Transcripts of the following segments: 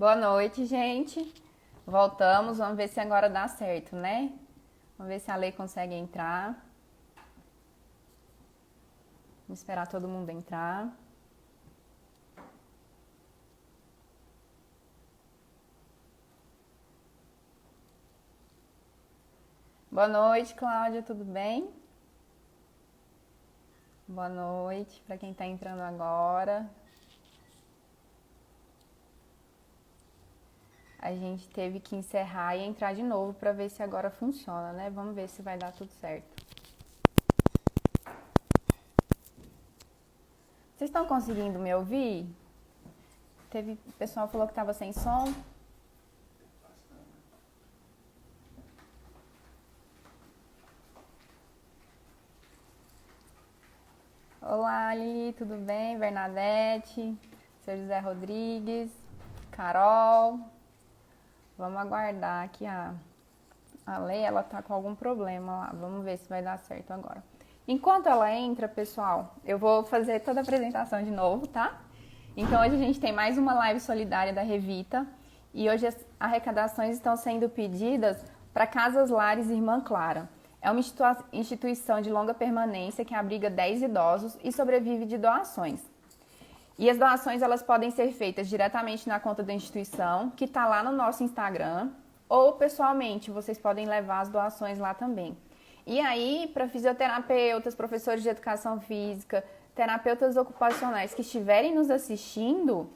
Boa noite, gente. Voltamos, vamos ver se agora dá certo, né? Vamos ver se a Lei consegue entrar. Vamos esperar todo mundo entrar. Boa noite, Cláudia, tudo bem? Boa noite para quem está entrando agora. A gente teve que encerrar e entrar de novo para ver se agora funciona, né? Vamos ver se vai dar tudo certo. Vocês estão conseguindo me ouvir? O pessoal falou que estava sem som. Olá, Lili, tudo bem? Bernadette, seu José Rodrigues, Carol. Vamos aguardar aqui a Lei, ela tá com algum problema lá. Vamos ver se vai dar certo agora. Enquanto ela entra, pessoal, eu vou fazer toda a apresentação de novo, tá? Então hoje a gente tem mais uma live solidária da Revita e hoje as arrecadações estão sendo pedidas para Casas Lares Irmã Clara. É uma instituição de longa permanência que abriga 10 idosos e sobrevive de doações. E as doações elas podem ser feitas diretamente na conta da instituição, que está lá no nosso Instagram, ou pessoalmente, vocês podem levar as doações lá também. E aí, para fisioterapeutas, professores de educação física, terapeutas ocupacionais que estiverem nos assistindo,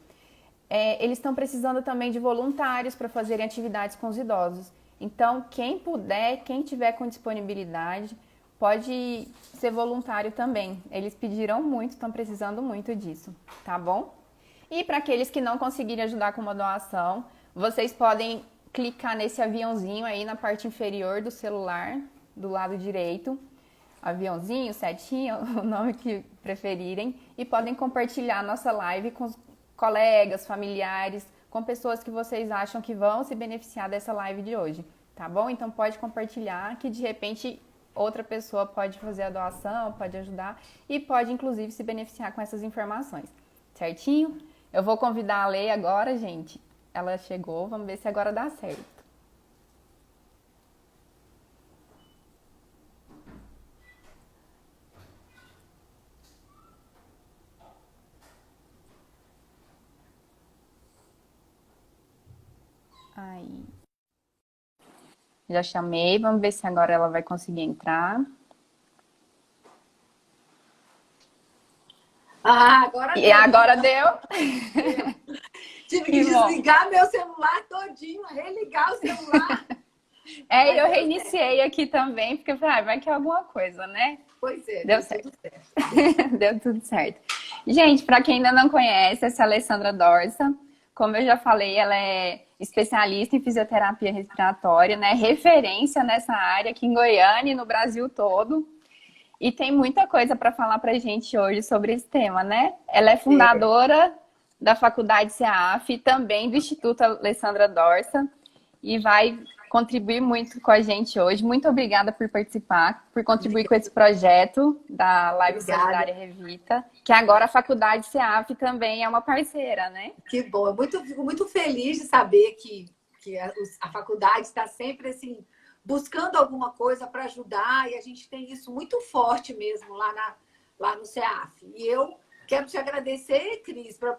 eles estão precisando também de voluntários para fazerem atividades com os idosos. Então, quem puder, quem tiver com disponibilidade, pode ser voluntário também. Eles pediram muito, estão precisando muito disso, tá bom? E para aqueles que não conseguirem ajudar com uma doação, vocês podem clicar nesse aviãozinho aí na parte inferior do celular, do lado direito. Aviãozinho, setinha, o nome que preferirem. E podem compartilhar a nossa live com os colegas, familiares, com pessoas que vocês acham que vão se beneficiar dessa live de hoje, tá bom? Então pode compartilhar que de repente outra pessoa pode fazer a doação, pode ajudar e pode inclusive se beneficiar com essas informações, certinho? Eu vou convidar a Lei agora, gente. Ela chegou, vamos ver se agora dá certo. Aí. Já chamei, vamos ver se agora ela vai conseguir entrar. Agora E deu. agora deu? Tive que Que bom. desligar meu celular todinho, religar o celular. Mas Eu deu certo. reiniciei aqui também, porque eu falei, vai que é alguma coisa, né? Pois é, Deu deu certo. tudo certo. Deu tudo certo. Gente, para quem ainda não conhece, essa é a Alessandra Dorsa. Como eu já falei, ela é especialista em fisioterapia respiratória, né? Referência nessa área aqui em Goiânia e no Brasil todo. E tem muita coisa para falar para a gente hoje sobre esse tema, né? Ela é É, fundadora da Faculdade CEAF e também do Instituto Alessandra Dorsa e vai contribuir muito com a gente hoje. Muito obrigada por participar, por contribuir com esse projeto da Live obrigada. Solidária Revita, que agora a Faculdade CEAF também é uma parceira, né? Que bom. Fico muito feliz de saber que a faculdade está sempre assim, buscando alguma coisa para ajudar, e a gente tem isso muito forte mesmo lá no CEAF. E eu quero te agradecer, Cris, por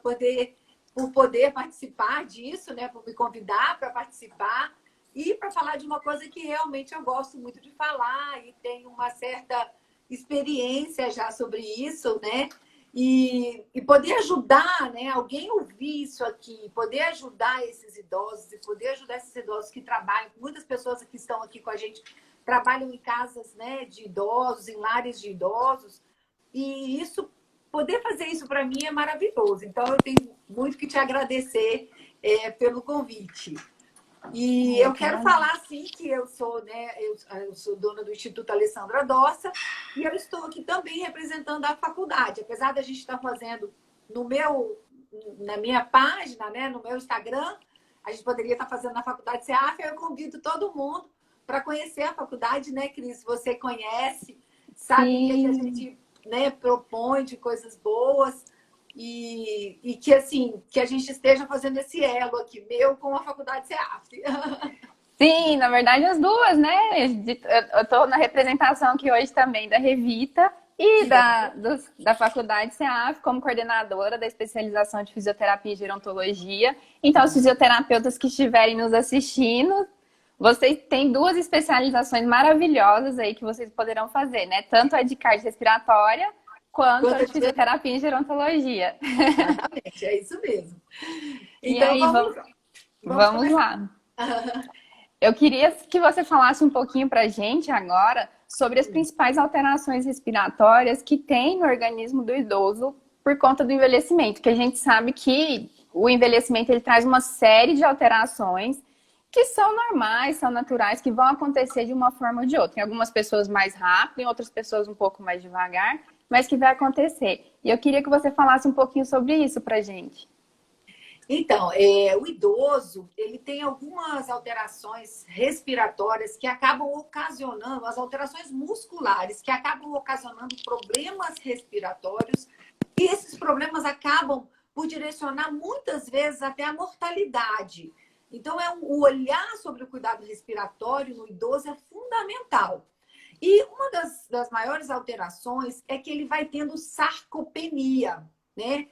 poder participar disso, né? Por me convidar para participar e para falar de uma coisa que realmente eu gosto muito de falar e tenho uma certa experiência já sobre isso, né? E poder ajudar, né? Alguém ouvir isso aqui, poder ajudar esses idosos e poder ajudar esses idosos que trabalham. Muitas pessoas que estão aqui com a gente trabalham em casas, né, de idosos, em lares de idosos. E isso, poder fazer isso para mim é maravilhoso. Então, eu tenho muito que te agradecer pelo convite. E eu Que quero agradeço. falar assim que eu sou, né, eu sou dona do Instituto Alessandra Dossa e eu estou aqui também representando a faculdade. Apesar da gente estar fazendo na minha página, né, no meu Instagram, a gente poderia estar fazendo na Faculdade CEAF, eu convido todo mundo para conhecer a faculdade, né, Cris? Você conhece, sabe o que a Sim. gente, né, propõe de coisas boas. e que, assim, que a gente esteja fazendo esse elo aqui, meu com a faculdade CEAF. Sim, na verdade as duas, né? Eu estou na representação aqui hoje também da Revita e Que legal. da Faculdade CEAF como coordenadora da especialização de fisioterapia e gerontologia. Então, os fisioterapeutas que estiverem nos assistindo, vocês têm duas especializações maravilhosas aí que vocês poderão fazer, né? Tanto a de cardiorrespiratória quanto a Quanto de fisioterapia e gerontologia. exatamente, é isso mesmo. E Então, aí, vamos vamos começar. lá. Eu queria que você falasse um pouquinho para a gente agora sobre as principais alterações respiratórias que tem no organismo do idoso por conta do envelhecimento, que a gente sabe que o envelhecimento ele traz uma série de alterações que são normais, são naturais, que vão acontecer de uma forma ou de outra. Em algumas pessoas mais rápido, em outras pessoas um pouco mais devagar, mas que vai acontecer. E eu queria que você falasse um pouquinho sobre isso para a gente. Então, o idoso, ele tem algumas alterações respiratórias que acabam ocasionando, as alterações musculares, que acabam ocasionando problemas respiratórios, e esses problemas acabam por direcionar muitas vezes até a mortalidade. Então, o olhar sobre o cuidado respiratório no idoso é fundamental. E uma das maiores alterações é que ele vai tendo sarcopenia, né?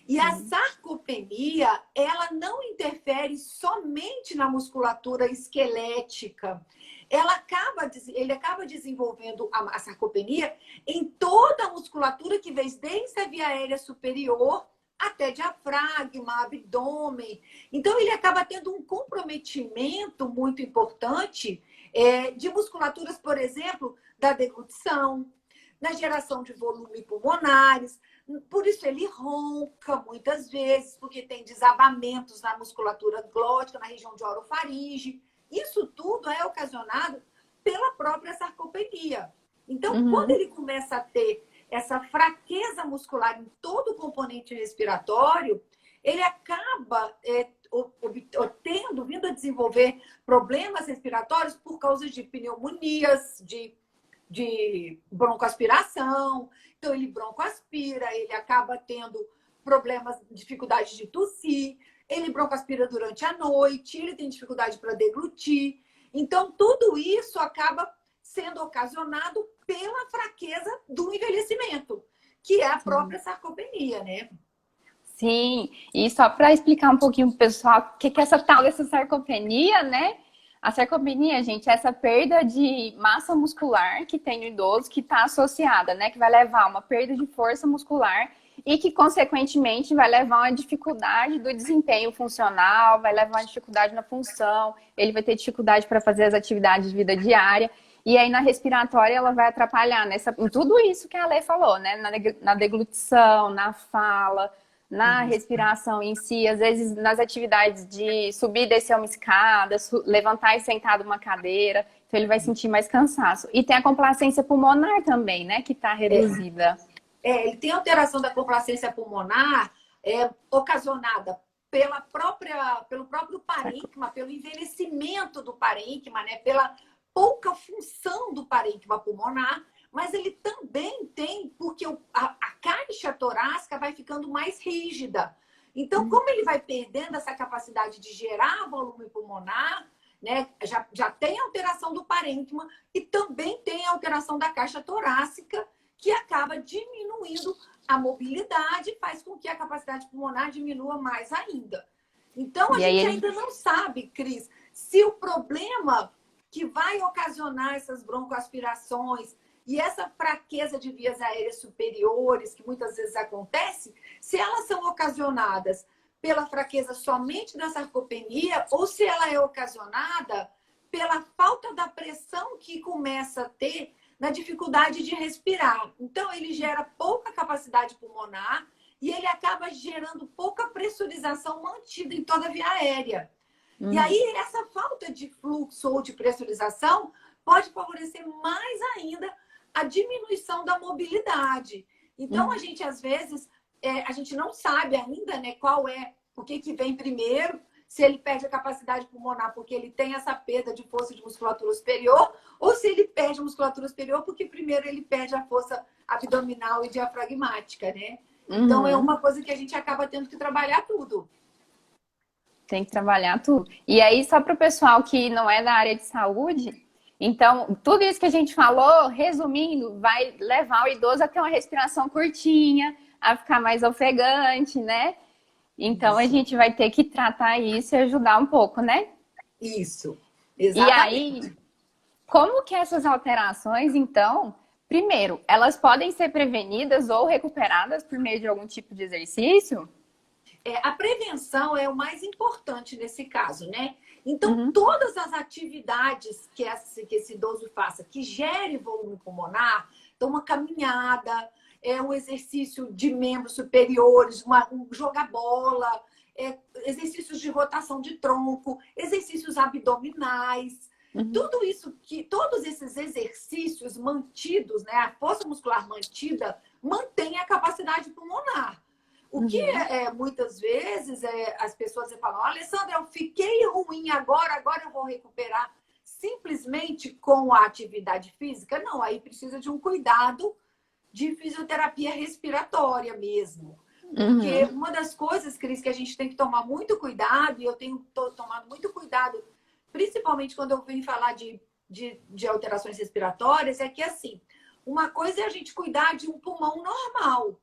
E a Sim. sarcopenia, ela não interfere somente na musculatura esquelética. Ele acaba desenvolvendo a sarcopenia em toda a musculatura que vem desde a via aérea superior até diafragma, abdômen. Então, ele acaba tendo um comprometimento muito importante de musculaturas, por exemplo, da deglutição, na geração de volume pulmonares. Por isso ele ronca muitas vezes, porque tem desabamentos na musculatura glótica, na região de orofaringe. Isso tudo é ocasionado pela própria sarcopenia. Então, quando Uhum. ele começa a ter essa fraqueza muscular em todo o componente respiratório, ele acaba vindo a desenvolver problemas respiratórios por causa de pneumonias, de broncoaspiração. Então, ele broncoaspira, ele acaba tendo problemas, dificuldade de tossir, ele broncoaspira durante a noite, ele tem dificuldade para deglutir. Então, tudo isso acaba sendo ocasionado pela fraqueza do envelhecimento, que é a Sim. própria sarcopenia, né? Sim, e só para explicar um pouquinho pro pessoal o que é essa tal dessa sarcopenia, né? A sarcopenia, gente, é essa perda de massa muscular que tem no idoso que está associada, né? Que vai levar a uma perda de força muscular e que, consequentemente, vai levar a uma dificuldade do desempenho funcional, vai levar a uma dificuldade na função, ele vai ter dificuldade para fazer as atividades de vida diária. E aí, na respiratória, ela vai atrapalhar em tudo isso que a Lê falou, né? Na deglutição, na fala, na Isso. respiração em si, às vezes nas atividades de subir e descer uma escada, levantar e sentar de uma cadeira, então ele vai sentir mais cansaço. E tem a complacência pulmonar também, né, que está reduzida. Ele tem alteração da complacência pulmonar ocasionada pelo próprio parênquima, pelo envelhecimento do parênquima, né? Pela pouca função do parênquima pulmonar, mas ele também tem, porque a caixa torácica vai ficando mais rígida. Então, como ele vai perdendo essa capacidade de gerar volume pulmonar, né? Já tem alteração do parênquima e também tem alteração da caixa torácica, que acaba diminuindo a mobilidade, faz com que a capacidade pulmonar diminua mais ainda. Então, a E aí gente ele ainda não sabe, Cris, se o problema que vai ocasionar essas broncoaspirações e essa fraqueza de vias aéreas superiores, que muitas vezes acontece, se elas são ocasionadas pela fraqueza somente da sarcopenia ou se ela é ocasionada pela falta da pressão que começa a ter na dificuldade de respirar. Então, ele gera pouca capacidade pulmonar e ele acaba gerando pouca pressurização mantida em toda a via aérea. E aí, essa falta de fluxo ou de pressurização pode favorecer mais ainda a diminuição da mobilidade. Então, a gente, às vezes, a gente não sabe ainda, né, o que vem primeiro, se ele perde a capacidade pulmonar porque ele tem essa perda de força de musculatura superior, ou se ele perde a musculatura superior porque primeiro ele perde a força abdominal e diafragmática, né? Então, é Uhum. uma coisa que a gente acaba tendo que trabalhar tudo. Tem que trabalhar tudo. E aí, só para o pessoal que não é da área de saúde, então, tudo isso que a gente falou, resumindo, vai levar o idoso a ter uma respiração curtinha, a ficar mais ofegante, né? Então, a Isso, gente vai ter que tratar isso e ajudar um pouco, né? isso, E aí, exatamente. como que essas alterações, então, primeiro, elas podem ser prevenidas ou recuperadas por meio de algum tipo de exercício? A prevenção é o mais importante nesse caso, né? Então, Uhum, todas as atividades que esse idoso faça, que gere volume pulmonar, então uma caminhada, um exercício de membros superiores, jogar bola, exercícios de rotação de tronco, exercícios abdominais, uhum, tudo isso todos esses exercícios mantidos, né? A força muscular mantida mantém a capacidade pulmonar. O que uhum, muitas vezes as pessoas falam, Alessandra, eu fiquei ruim agora eu vou recuperar simplesmente com a atividade física? Não, aí precisa de um cuidado de fisioterapia respiratória mesmo. Porque uhum. uma das coisas, Cris, que a gente tem que tomar muito cuidado, e eu tenho tomado muito cuidado, principalmente quando eu venho falar de alterações respiratórias, é que assim, uma coisa é a gente cuidar de um pulmão normal,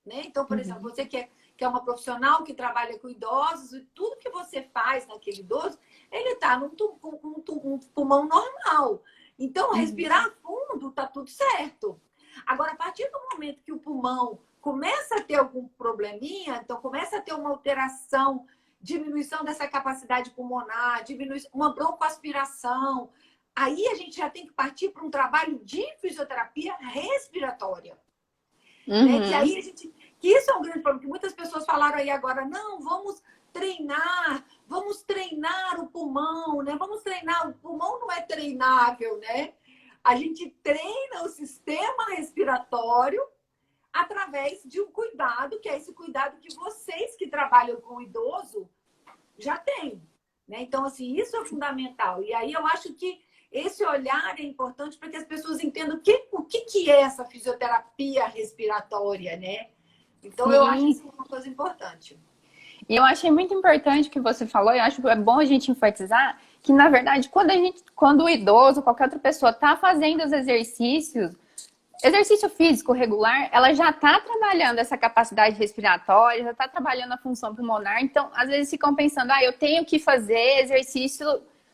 né? Então, por exemplo, Uhum, você que é uma profissional que trabalha com idosos, e tudo que você faz naquele idoso, ele está um pulmão normal. Então, uhum, respirar fundo, está tudo certo. Agora, a partir do momento que o pulmão começa a ter algum probleminha, então começa a ter uma alteração, diminuição dessa capacidade pulmonar, diminuição, uma broncoaspiração, aí a gente já tem que partir para um trabalho de fisioterapia respiratória. Né? Que uhum. aí que isso é um grande problema, que muitas pessoas falaram aí agora, não, vamos treinar o pulmão, né? Vamos treinar, o pulmão não é treinável, né? A gente treina o sistema respiratório através de um cuidado, que é esse cuidado que vocês que trabalham com o idoso já têm. Né? Então, assim, isso é fundamental. E aí eu acho que esse olhar é importante para que as pessoas entendam o que é essa fisioterapia respiratória, né? Então, eu acho Sim, isso uma coisa importante. e eu achei muito importante o que você falou, eu acho que é bom a gente enfatizar que, na verdade, quando o idoso, qualquer outra pessoa, está fazendo os exercícios, exercício físico regular, ela já está trabalhando essa capacidade respiratória, já está trabalhando a função pulmonar. Então, às vezes ficam pensando, eu tenho que fazer exercício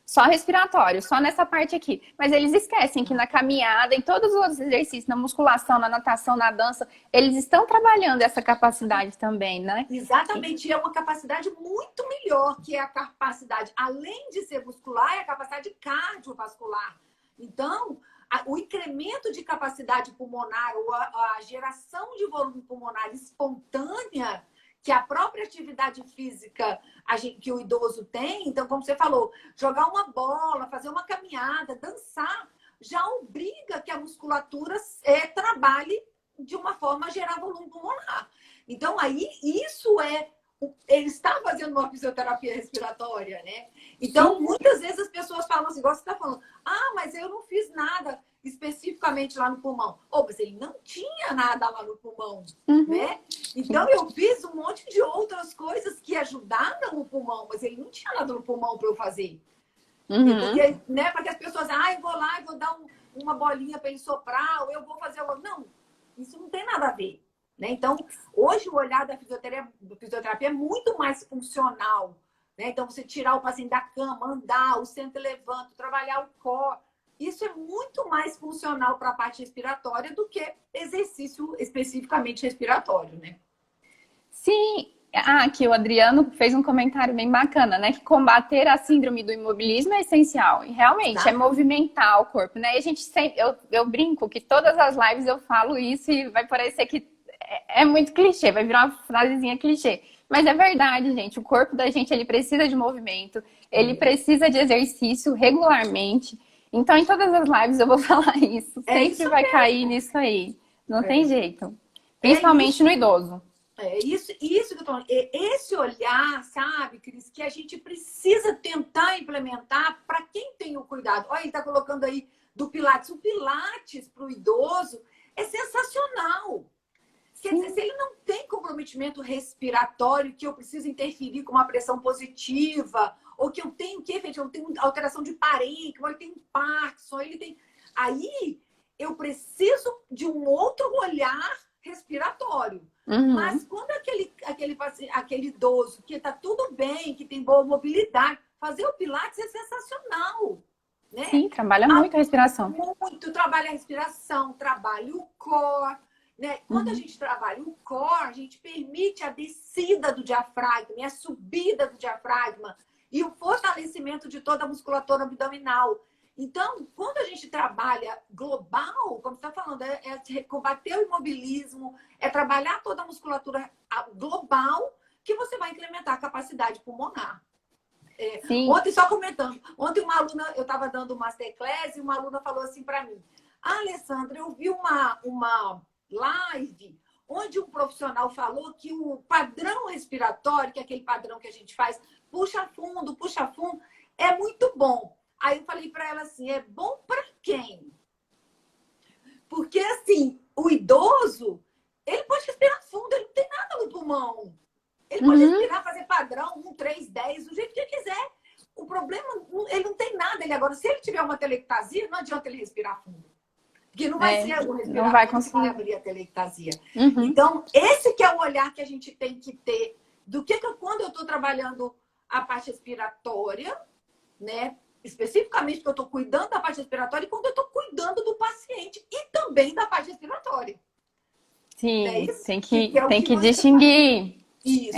só respiratório, só nessa parte aqui. Mas eles esquecem que na caminhada, em todos os outros exercícios, na musculação, na natação, na dança, eles estão trabalhando essa capacidade também, né? Exatamente, é uma capacidade muito melhor, que é a capacidade, além de ser muscular, é a capacidade cardiovascular. Então, o incremento de capacidade pulmonar, ou a geração de volume pulmonar espontânea, que a própria atividade física que o idoso tem, então, como você falou, jogar uma bola, fazer uma caminhada, dançar, já obriga que a musculatura trabalhe de uma forma a gerar volume pulmonar. Então, aí, isso ele está fazendo uma fisioterapia respiratória, né? Então, Sim. muitas vezes as pessoas falam assim, igual você está falando, mas eu não fiz nada especificamente lá no pulmão. Mas ele não tinha nada lá no pulmão, Uhum. né? Então, eu fiz um monte de outras coisas que ajudaram o pulmão, mas ele não tinha nada no pulmão para eu fazer. Uhum. Porque, né, para que as pessoas, eu vou lá e vou dar uma bolinha para ele soprar, ou eu vou fazer... Não, isso não tem nada a ver. Né? Então, hoje o olhar da fisioterapia é muito mais funcional. Né? Então, você tirar o paciente da cama, andar, o centro levanta, trabalhar o core. Isso é muito mais funcional para a parte respiratória do que exercício especificamente respiratório, né? Sim. Aqui o Adriano fez um comentário bem bacana, né? Que combater a síndrome do imobilismo é essencial. E realmente é Exatamente. movimentar o corpo, né? E a gente sempre, eu brinco que todas as lives eu falo isso e vai parecer que é muito clichê, vai virar uma frasezinha clichê. Mas é verdade, gente. O corpo da gente ele precisa de movimento, ele precisa de exercício regularmente. Então, em todas as lives eu vou falar isso. É Sempre isso vai cair mesmo. nisso aí. Não tem É, jeito. é Principalmente no isso. idoso. Isso que eu tô falando. Esse olhar, sabe, Cris, que a gente precisa tentar implementar para quem tem o cuidado. Olha, ele está colocando aí do Pilates. O Pilates para o idoso é sensacional. Quer dizer, se ele não tem comprometimento respiratório, que eu preciso interferir com uma pressão positiva, ou que eu tenho eu tenho alteração de parênquima, ele tem Parkinson, ele tem... Aí eu preciso de um outro olhar respiratório. Mas quando aquele idoso que está tudo bem, que tem boa mobilidade, fazer o Pilates é sensacional. Né? Sim, trabalha muito a respiração. Muito, trabalha a respiração, trabalha o core. Né? Quando a gente trabalha o core, a gente permite a descida do diafragma, a subida do diafragma e o fortalecimento de toda a musculatura abdominal. Então, quando a gente trabalha global, como você está falando, é combater o imobilismo, é trabalhar toda a musculatura global, que você vai incrementar a capacidade pulmonar. Ontem, só comentando, ontem uma aluna, eu estava dando masterclass e uma aluna falou assim para mim: Alessandra, eu vi uma live onde um profissional falou que o padrão respiratório, que é aquele padrão que a gente faz, puxa fundo, é muito bom. Aí eu falei para ela assim, é bom para quem? Porque assim, o idoso, ele pode respirar fundo, ele não tem nada no pulmão. Ele pode respirar, fazer padrão, 1, 3, 10, do jeito que ele quiser. O problema, ele não tem nada. Agora, se ele tiver uma telectasia, não adianta ele respirar fundo. Porque não vai ser o respirar, não vai conseguir. Vai abrir a telectasia. Então, esse que é o olhar que a gente tem que ter do que quando eu estou trabalhando a parte respiratória, né? Especificamente porque eu estou cuidando da parte respiratória e quando eu estou cuidando do paciente e também da parte respiratória. Sim, tem que distinguir. Isso.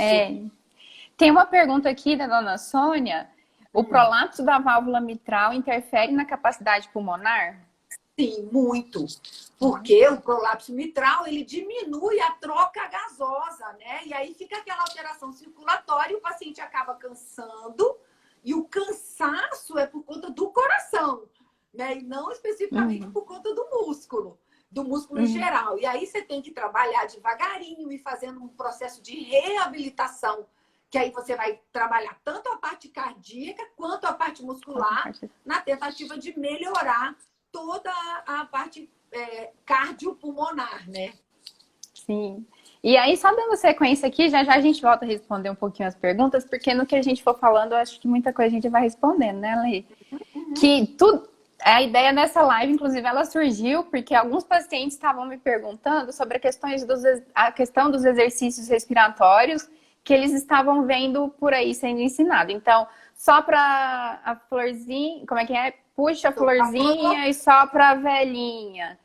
Tem uma pergunta aqui da dona Sônia. O prolapso da válvula mitral interfere na capacidade pulmonar? Sim, muito. Porque o prolapso mitral, ele diminui a troca gasosa, né? E aí fica aquela alteração circulatória e o paciente acaba cansando. E o cansaço é por conta do coração, né? E não especificamente por conta do músculo em geral. E aí você tem que trabalhar devagarinho e fazendo um processo de reabilitação, que aí você vai trabalhar tanto a parte cardíaca quanto a parte muscular na tentativa de melhorar toda a parte cardiopulmonar, né? Sim. E aí, só dando sequência aqui, já a gente volta a responder um pouquinho as perguntas, porque no que a gente for falando, eu acho que muita coisa a gente vai respondendo, né, Lê? Que tudo... A ideia dessa live, inclusive, ela surgiu porque alguns pacientes estavam me perguntando sobre a questão dos exercícios respiratórios que eles estavam vendo por aí sendo ensinado. Então, sopra a florzinha, como é que é? Puxa a florzinha e sopra a velhinha.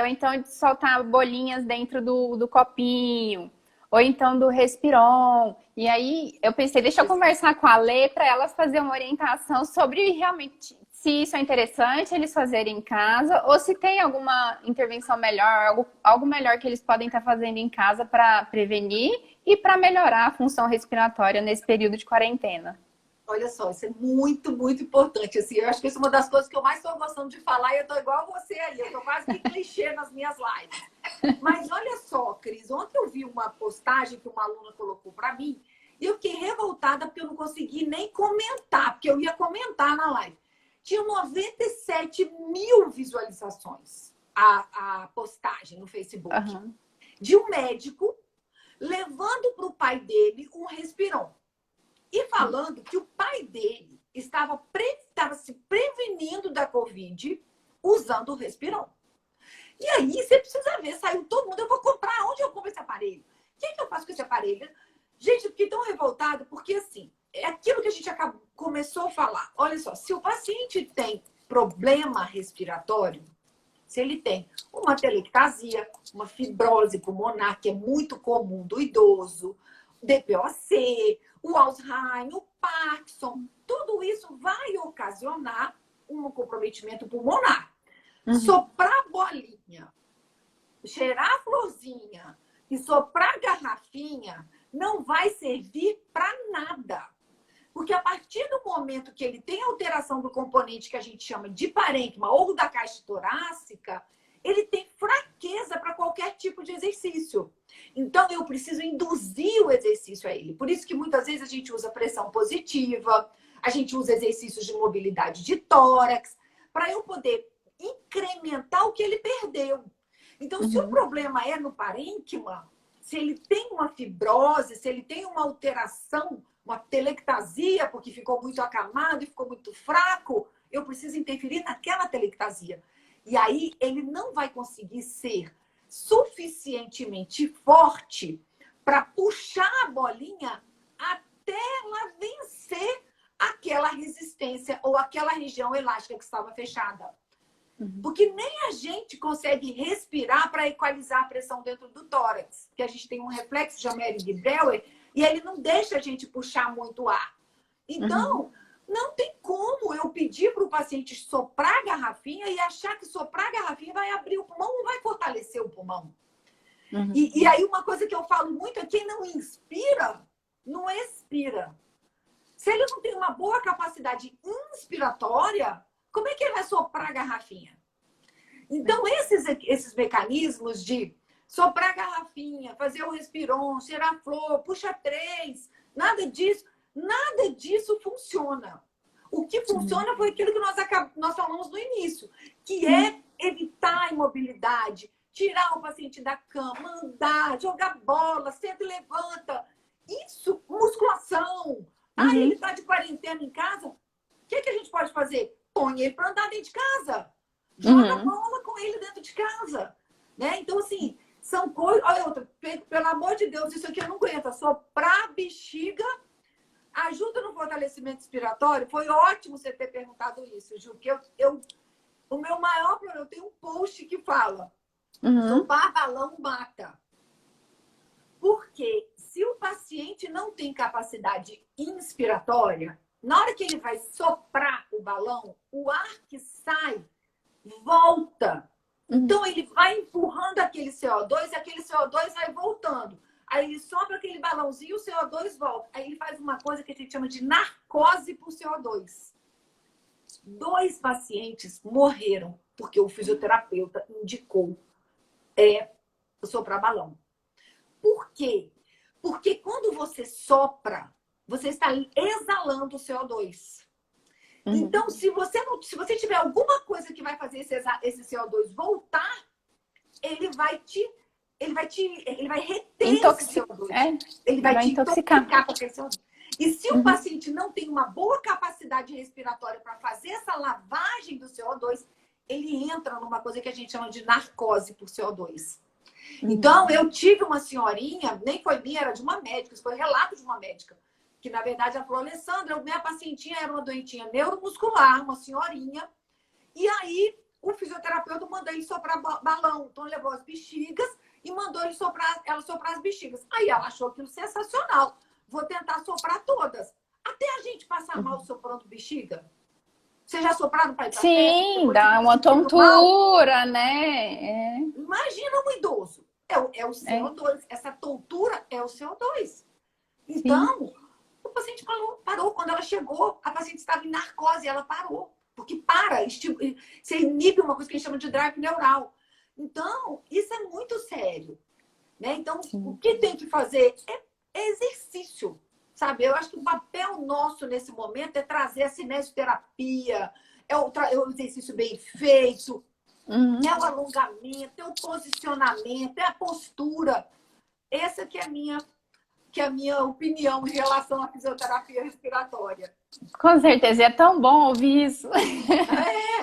Ou então de soltar bolinhas dentro do copinho. Ou então do respiron. E aí eu pensei, deixa eu conversar com a Lê para elas fazer uma orientação sobre realmente se isso é interessante eles fazerem em casa ou se tem alguma intervenção melhor, algo melhor que eles podem estar fazendo em casa para prevenir e para melhorar a função respiratória nesse período de quarentena. Olha só, isso é muito, muito importante. Assim, eu acho que isso é uma das coisas que eu mais estou gostando de falar e eu estou igual a você aí. Eu estou quase que clichê nas minhas lives. Mas olha só, Cris, ontem eu vi uma postagem que uma aluna colocou para mim e eu fiquei revoltada porque eu não consegui nem comentar, porque eu ia comentar na live. Tinha 97 mil visualizações a postagem no Facebook de um médico levando para o pai dele um Respiron. E falando que o pai dele estava se prevenindo da Covid usando o Respiron. E aí, você precisa ver, saiu todo mundo, eu vou comprar, onde eu compro esse aparelho? O que eu faço com esse aparelho? Gente, eu fiquei tão revoltada, porque assim, é aquilo que a gente começou a falar. Olha só, se o paciente tem problema respiratório, se ele tem uma telectasia, uma fibrose pulmonar, que é muito comum do idoso, DPOC, o Alzheimer, o Parkinson, tudo isso vai ocasionar um comprometimento pulmonar. Soprar bolinha, cheirar a florzinha e soprar garrafinha não vai servir para nada. Porque a partir do momento que ele tem alteração do componente que a gente chama de parênquima ou da caixa torácica, ele tem fraqueza para qualquer tipo de exercício. Então, eu preciso induzir o exercício a ele. Por isso que muitas vezes a gente usa pressão positiva, a gente usa exercícios de mobilidade de tórax, para eu poder incrementar o que ele perdeu. Então, se o problema é no parênquima, se ele tem uma fibrose, se ele tem uma alteração, uma telectasia, porque ficou muito acamado e ficou muito fraco, eu preciso interferir naquela telectasia. E aí ele não vai conseguir ser suficientemente forte para puxar a bolinha até ela vencer aquela resistência ou aquela região elástica que estava fechada. Porque nem a gente consegue respirar para equalizar a pressão dentro do tórax. Porque a gente tem um reflexo de Amerig-Breuer e ele não deixa a gente puxar muito ar. Então, não tem como eu pedir para o paciente soprar a garrafinha e achar que soprar a garrafinha vai abrir o pulmão ou vai fortalecer o pulmão. E aí uma coisa que eu falo muito é quem não inspira, não expira. Se ele não tem uma boa capacidade inspiratória, como é que ele vai soprar a garrafinha? Então, esses mecanismos de soprar a garrafinha, fazer o respiron, cheirar flor, puxa 3, nada disso funciona. O que funciona foi aquilo que nós falamos no início, que é evitar a imobilidade, tirar o paciente da cama, andar, jogar bola, senta e levanta. Isso, musculação. Ele está de quarentena em casa, o que a gente pode fazer? Põe ele para andar dentro de casa. Joga bola com ele dentro de casa. Né? Então, assim, são coisas... Olha outra, pelo amor de Deus, isso aqui eu não aguento. Soprar a bexiga ajuda no fortalecimento respiratório. Foi ótimo você ter perguntado isso, Ju. Que o meu maior problema, eu tenho um post que fala sopar balão mata. Porque se o paciente não tem capacidade inspiratória, na hora que ele vai soprar o balão, o ar que sai volta. Então, ele vai empurrando aquele CO2 e aquele CO2 vai voltando. Aí ele sopra aquele balãozinho e o CO2 volta. Aí ele faz uma coisa que a gente chama de narcose por CO2. 2 pacientes morreram porque o fisioterapeuta indicou soprar balão. Por quê? Porque quando você sopra, você está exalando o CO2. Então, se você tiver alguma coisa que vai fazer esse CO2 voltar, ele vai reter esse CO2. Ele vai te intoxicar com aquele CO2. E se o paciente não tem uma boa capacidade respiratória para fazer essa lavagem do CO2, ele entra numa coisa que a gente chama de narcose por CO2. Então, eu tive uma senhorinha, nem foi minha, era de uma médica, isso foi relato de uma médica, que na verdade ela falou: Alessandra, minha pacientinha era uma doentinha neuromuscular, uma senhorinha, e aí o fisioterapeuta mandou ele soprar balão. Então, levou as bexigas e mandou ela soprar as bexigas. Aí ela achou aquilo sensacional. Vou tentar soprar todas. Até a gente passar mal soprando bexiga. Você já sopraram para ir para Sim, dá uma tontura, né? Imagina um idoso. É o CO2. Essa tontura é o CO2. Então, o paciente parou. Quando ela chegou, a paciente estava em narcose, ela parou. Porque você inibe uma coisa que a gente chama de drive neural. Então, isso é muito sério. Né? Então, o que tem que fazer é exercício. Sabe? Eu acho que o papel nosso nesse momento é trazer a cinesioterapia, é o exercício bem feito, é o alongamento, é o posicionamento, é a postura. Essa que é a minha opinião em relação à fisioterapia respiratória. Com certeza, é tão bom ouvir isso.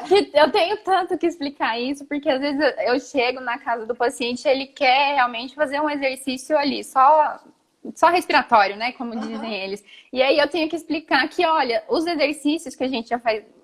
Que eu tenho tanto que explicar isso, porque às vezes eu chego na casa do paciente, ele quer realmente fazer um exercício ali, só respiratório, né? Como dizem eles. E aí eu tenho que explicar que, olha, os exercícios que a gente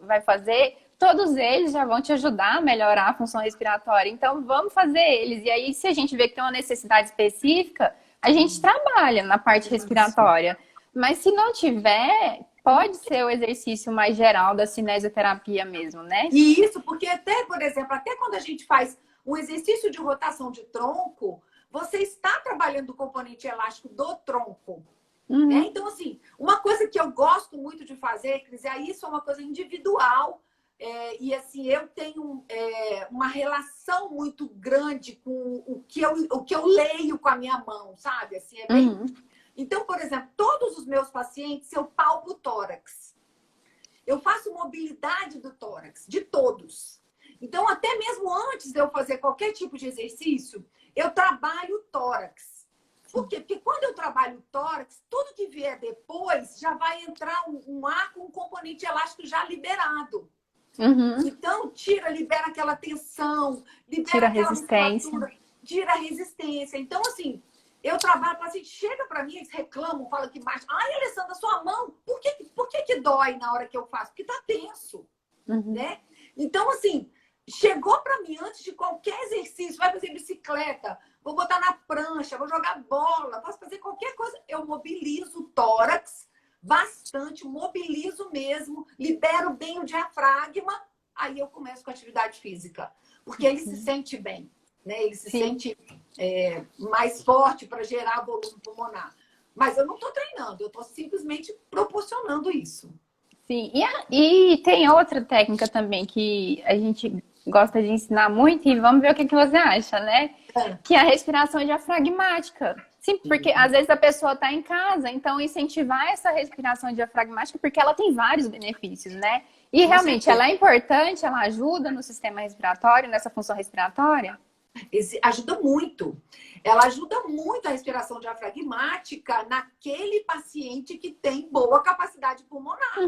vai fazer, todos eles já vão te ajudar a melhorar a função respiratória. Então, vamos fazer eles. E aí, se a gente vê que tem uma necessidade específica, a gente trabalha na parte respiratória. Mas se não tiver, pode ser o exercício mais geral da cinesioterapia mesmo, né? E isso, porque até, por exemplo, até quando a gente faz um exercício de rotação de tronco, você está trabalhando o componente elástico do tronco. Né? Então, assim, uma coisa que eu gosto muito de fazer, Cris, isso é uma coisa individual. E, assim, eu tenho uma relação muito grande com o que eu leio com a minha mão, sabe? Assim, Então, por exemplo, todos os meus pacientes, eu palpo o tórax. Eu faço mobilidade do tórax, de todos. Então, até mesmo antes de eu fazer qualquer tipo de exercício, eu trabalho o tórax. Por quê? Porque quando eu trabalho o tórax, tudo que vier depois já vai entrar um ar com um componente elástico já liberado. Uhum. Então, libera aquela tensão, libera Tira a aquela resistência. musculatura, tira a resistência. Então, assim, eu trabalho, o paciente chega para mim, eles reclamam, falam que mais. Ai, Alessandra, sua mão, por que dói na hora que eu faço? Porque tá tenso, né? Então, assim, chegou para mim antes de qualquer exercício, vai fazer bicicleta, vou botar na prancha, vou jogar bola, posso fazer qualquer coisa, eu mobilizo o tórax bastante, mobilizo mesmo, libero bem o diafragma, aí eu começo com a atividade física, porque ele se sente bem, né? Ele se sente mais forte para gerar volume pulmonar. Mas eu não estou treinando, eu estou simplesmente proporcionando isso. Sim, e tem outra técnica também que a gente gosta de ensinar muito e vamos ver o que você acha, né? Que é a respiração diafragmática. Sim, porque às vezes a pessoa está em casa, então incentivar essa respiração diafragmática, porque ela tem vários benefícios, né? E realmente ela é importante, ela ajuda no sistema respiratório, nessa função respiratória? Ajuda muito. Ela ajuda muito a respiração diafragmática naquele paciente que tem boa capacidade pulmonar.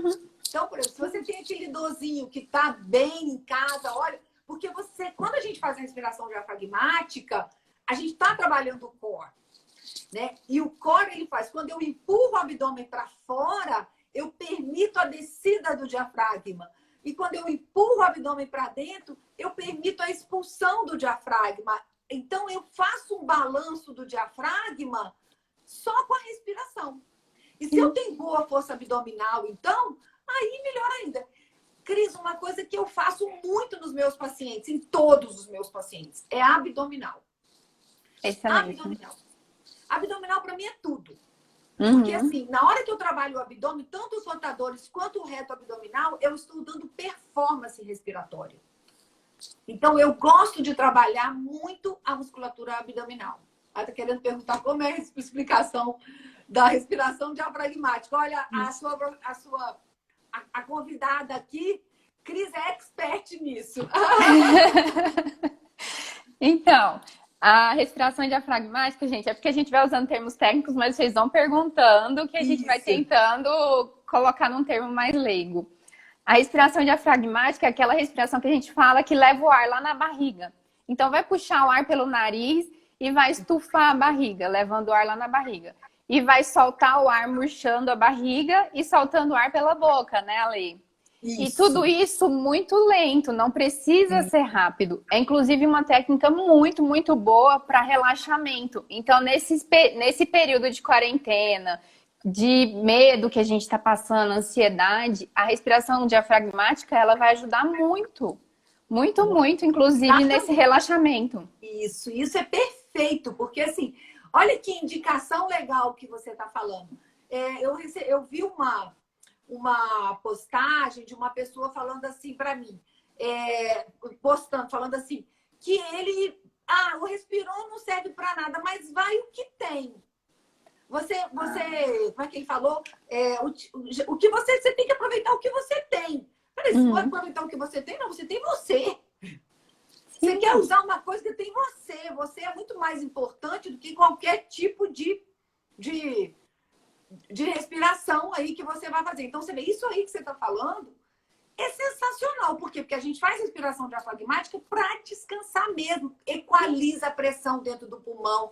Então, por exemplo, se você tem aquele idosinho que está bem em casa, olha, porque quando a gente faz a respiração diafragmática, a gente está trabalhando o core, né? E o core ele faz, quando eu empurro o abdômen para fora, eu permito a descida do diafragma. E quando eu empurro o abdômen para dentro, eu permito a expulsão do diafragma. Então, eu faço um balanço do diafragma só com a respiração. E se eu tenho boa força abdominal, então, aí melhor ainda. Cris, uma coisa que eu faço muito nos meus pacientes, em todos os meus pacientes, é abdominal. Excelente. Abdominal. Abdominal, para mim, é tudo. Porque, assim, na hora que eu trabalho o abdômen, tanto os rotadores quanto o reto abdominal, eu estou dando performance respiratória. Então, eu gosto de trabalhar muito a musculatura abdominal. Ela está querendo perguntar como é a explicação da respiração diafragmática. Olha, a convidada aqui, Cris, é expert nisso. Então, a respiração diafragmática, gente, é porque a gente vai usando termos técnicos, mas vocês vão perguntando que a gente vai tentando colocar num termo mais leigo. A respiração diafragmática é aquela respiração que a gente fala que leva o ar lá na barriga. Então, vai puxar o ar pelo nariz e vai estufar a barriga, levando o ar lá na barriga. E vai soltar o ar murchando a barriga e soltando o ar pela boca, né, Ale? E tudo isso muito lento, não precisa ser rápido. É inclusive uma técnica muito, muito boa para relaxamento. Então, nesse período de quarentena, de medo que a gente está passando, ansiedade, a respiração diafragmática ela vai ajudar muito. Muito, muito, inclusive nesse relaxamento. Isso é perfeito, porque assim, olha que indicação legal que você está falando. Eu vi uma postagem de uma pessoa falando assim para mim, falando assim, que o respirou não serve para nada, mas vai o que tem. Como é que ele falou? O que você tem que aproveitar o que você tem. Peraí, se for aproveitar o que você tem, não, você tem você. Você quer usar uma coisa que tem você. Você é muito mais importante do que qualquer tipo de respiração aí que você vai fazer. Então, você vê, isso aí que você está falando é sensacional. Por quê? Porque a gente faz respiração diafragmática para descansar mesmo. Equaliza a pressão dentro do pulmão,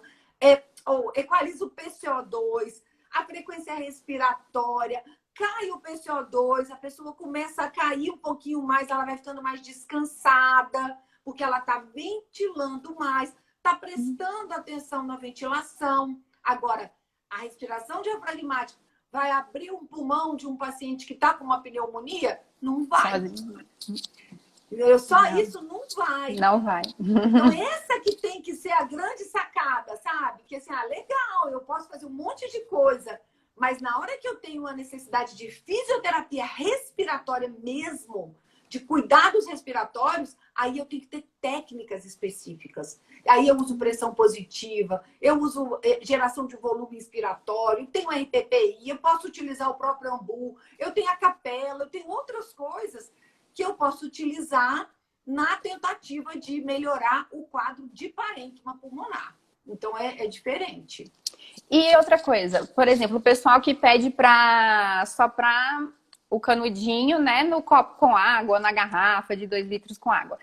equaliza o PCO2, a frequência respiratória, cai o PCO2, a pessoa começa a cair um pouquinho mais, ela vai ficando mais descansada, porque ela está ventilando mais, está prestando atenção na ventilação. Agora, a respiração diafragmática vai abrir um pulmão de um paciente que está com uma pneumonia? Não vai. Isso não vai. Não vai. Então, essa que tem que ser a grande sacada, sabe? Que assim, legal, eu posso fazer um monte de coisa, mas na hora que eu tenho uma necessidade de fisioterapia respiratória mesmo, de cuidados respiratórios, aí eu tenho que ter técnicas específicas. Aí eu uso pressão positiva, eu uso geração de volume inspiratório, tenho RPPI, eu posso utilizar o próprio Ambu, eu tenho a capela, eu tenho outras coisas que eu posso utilizar na tentativa de melhorar o quadro de parênquima pulmonar. Então, é diferente. E outra coisa, por exemplo, o pessoal que pede para soprar o canudinho, né, no copo com água, na garrafa de 2 litros com água.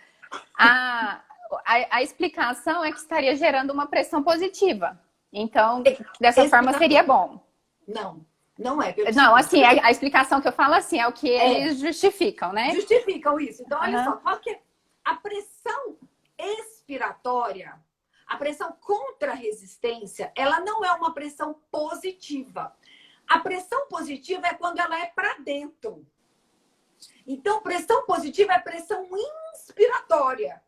A explicação é que estaria gerando uma pressão positiva. Então, dessa forma seria bom. Não é. Não, assim, a explicação que eu falo assim, é o que eles justificam, né? Justificam isso. Então, olha só, qual que é a pressão expiratória, a pressão contra a resistência, ela não é uma pressão positiva. A pressão positiva é quando ela é para dentro. Então, pressão positiva é pressão inspiratória.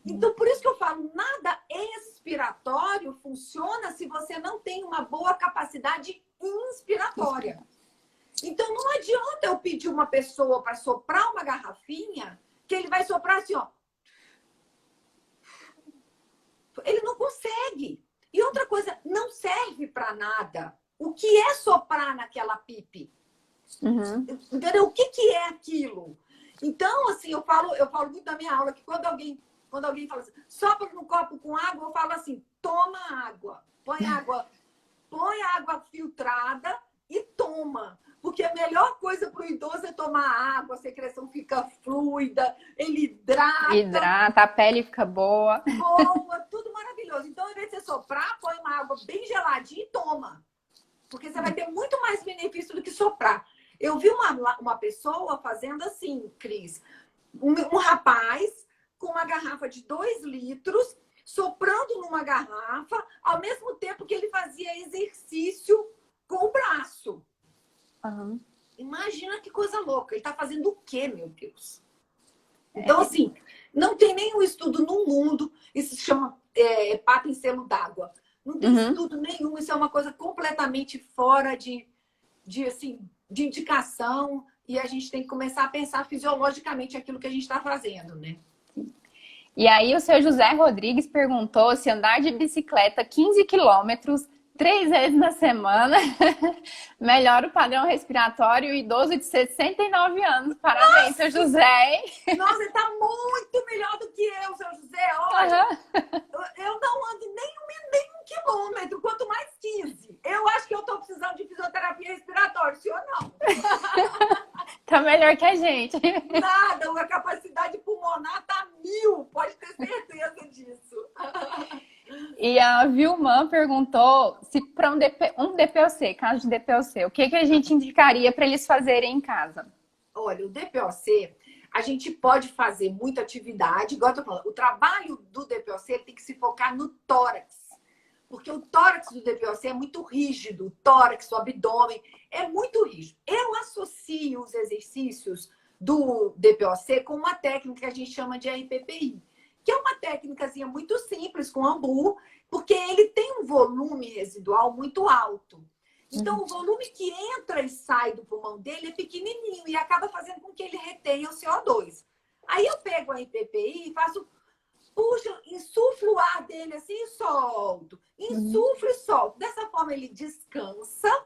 Então, por isso que eu falo, nada expiratório funciona se você não tem uma boa capacidade inspiratória. Então, não adianta eu pedir uma pessoa para soprar uma garrafinha, que ele vai soprar assim, ó. Ele não consegue. E outra coisa, não serve para nada. O que é soprar naquela pipe? Entendeu? O que é aquilo? Então, assim, eu falo muito na minha aula que quando alguém fala assim, sopra num copo com água, eu falo assim, toma água. Põe água filtrada e toma. Porque a melhor coisa para o idoso é tomar água, a secreção fica fluida, ele hidrata. Hidrata, a pele fica boa. Boa, tudo maravilhoso. Então, ao invés de você soprar, põe uma água bem geladinha e toma. Porque você vai ter muito mais benefício do que soprar. Eu vi uma pessoa fazendo assim, Cris. Um rapaz com uma garrafa de 2 litros, soprando numa garrafa, ao mesmo tempo que ele fazia exercício com o braço. Imagina que coisa louca. Ele está fazendo o quê, meu Deus? Então, assim, não tem nenhum estudo no mundo. Isso se chama papo em selo d'água. Não tem estudo nenhum. Isso é uma coisa completamente fora de indicação. E a gente tem que começar a pensar fisiologicamente aquilo que a gente está fazendo, né? E aí o seu José Rodrigues perguntou se andar de bicicleta 15 quilômetros 3 vezes na semana melhora o padrão respiratório e idoso de 69 anos. Parabéns, seu José. Nossa, ele tá muito melhor do que eu, seu José. Olha, eu não ando nem um quilômetro, quanto mais 15. Eu acho que eu tô precisando de fisioterapia respiratória, o senhor não. Tá melhor que a gente. Nada, a capacidade pulmonar tá 1000, pode ter certeza disso. E a Vilma perguntou se para um DPOC, caso de DPOC, o que a gente indicaria para eles fazerem em casa? Olha, o DPOC, a gente pode fazer muita atividade, igual eu tô falando, o trabalho do DPOC tem que se focar no tórax. Porque o tórax do DPOC é muito rígido, o tórax, o abdômen, é muito rígido. Eu associo os exercícios do DPOC com uma técnica que a gente chama de RPPI, que é uma técnicazinha muito simples com ambu, porque ele tem um volume residual muito alto. Então, o volume que entra e sai do pulmão dele é pequenininho e acaba fazendo com que ele retenha o CO2. Aí eu pego a RPPI e faço, puxa, insuflo o ar dele assim e solto. Insuflo e solto. Dessa forma, ele descansa.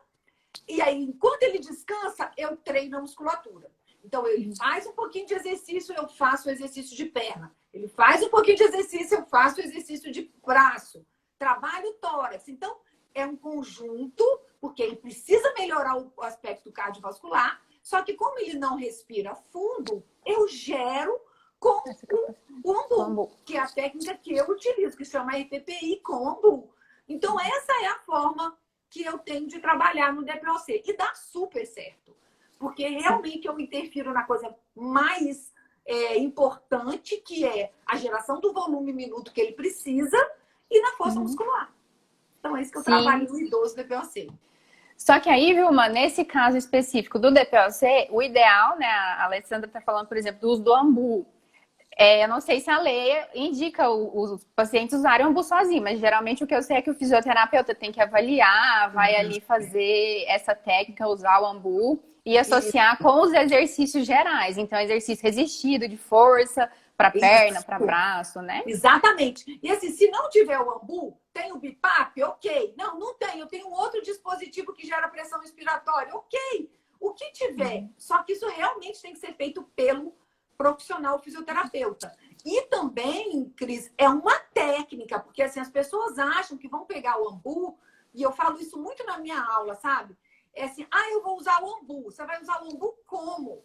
E aí, enquanto ele descansa, eu treino a musculatura. Então, ele faz um pouquinho de exercício, eu faço o exercício de perna. Ele faz um pouquinho de exercício, eu faço o exercício de braço. Trabalho o tórax. Então, é um conjunto, porque ele precisa melhorar o aspecto cardiovascular. Só que como ele não respira fundo, eu gero com o ambu, que é a técnica que eu utilizo, que chama RPPI com ambu. Então, essa é a forma que eu tenho de trabalhar no DPOC. E dá super certo. Porque realmente eu interfiro na coisa mais importante, que é a geração do volume minuto que ele precisa e na força muscular. Então, é isso que eu trabalho no idoso DPOC. Só que aí, Vilma, nesse caso específico do DPOC, o ideal, né? A Alessandra está falando, por exemplo, do uso do ambu. Eu não sei se a lei indica os pacientes usarem o ambu sozinho, mas geralmente o que eu sei é que o fisioterapeuta tem que avaliar, vai ali fazer essa técnica, usar o ambu e associar com os exercícios gerais. Então, exercício resistido, de força, para perna, para braço, né? Exatamente. E assim, se não tiver o ambu, tem o BIPAP? Ok. Não, não tem. Eu tenho outro dispositivo que gera pressão respiratória. Ok. O que tiver. Só que isso realmente tem que ser feito pelo profissional fisioterapeuta. E também, Cris, é uma técnica, porque assim, as pessoas acham que vão pegar o ambu, e eu falo isso muito na minha aula, sabe? É assim, eu vou usar o ambu. Você vai usar o ambu como?